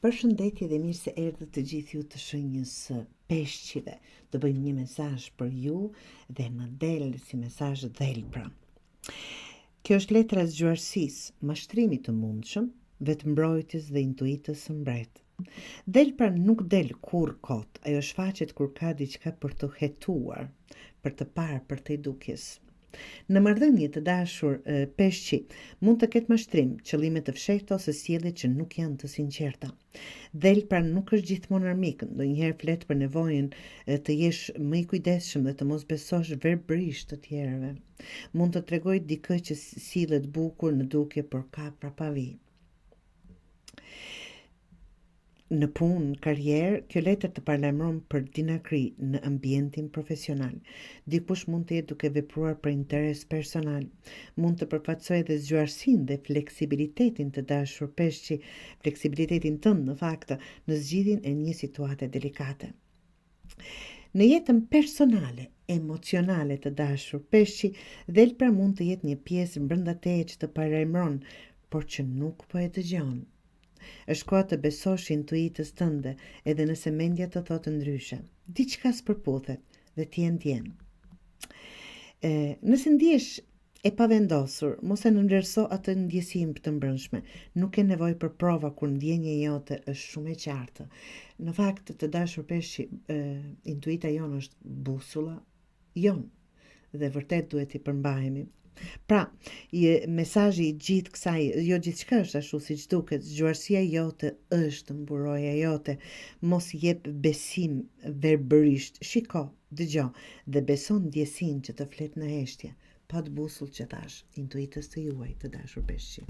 Përshëndetje dhe mirë se erdhët të gjithë ju të shenjës peshqive. Do bëjmë një mesazh për ju dhe më del si mesazh dhelpra. Kjo është letra e zgjuarsisë, mashtrimit të mundshëm, vetëmbrojtjes dhe intuitës së mbret. Dhelpra nuk del kurrë kot, ajo shfaqet kur ka diçka për të hetuar, për të parë, për të edukjes. Në marrëdhënie të dashur peshqi mund të ketë mashtrim, qëllime të fshehta ose sjellje që nuk janë të sinqerta. Dhelpra nuk është gjithmonë armik, ndonjëherë flet për nevojën të jesh më i kujdesshëm dhe të mos besosh verbërisht të tjerëve. Mund të tregojë dikë që sillet bukur në dukje, por ka prapavi. Në punë, karrierë, kjo letër të paralajmëron për dinakri në ambientin profesional. Dikush mund të jetë duke vepruar për interes personal. Mund të përfaqësojë edhe zgjuarsinë dhe fleksibilitetin të dashur peshqi, fleksibilitetin tënd në fakt në zgjidhjen e një situate delikate. Në jetën personale, emocionale të dashur peshqi, dhelpra mund të jetë një pjesë brenda teje që të paralajmëron, por që nuk po e dëgjon. Është koha të besosh intuitës tënde, edhe nëse mendja të thotë ndryshe. Diçka s'përputhet dhe ti e ndjen. Nëse ndihesh e pavendosur, mos e nënvlerëso atë ndjesinë të mbrëmshme. Nuk ke nevojë për prova kur ndjenja jote është shumë e qartë. Në fakt, të dashur peshqi, intuita jonë është busulla jonë dhe vërtet duhet i përmbahemi. Pra, mesazhi i gjithë kësaj, jo gjithçka është ashtu siç duket, zgjuarsia jote është mburoja jote. Mos jep besim verbërisht, shiko, dëgjo dhe beso ndjesinë që të flet në heshtje, pa të busull që thash, intuitës të juaj të dashur peshqi.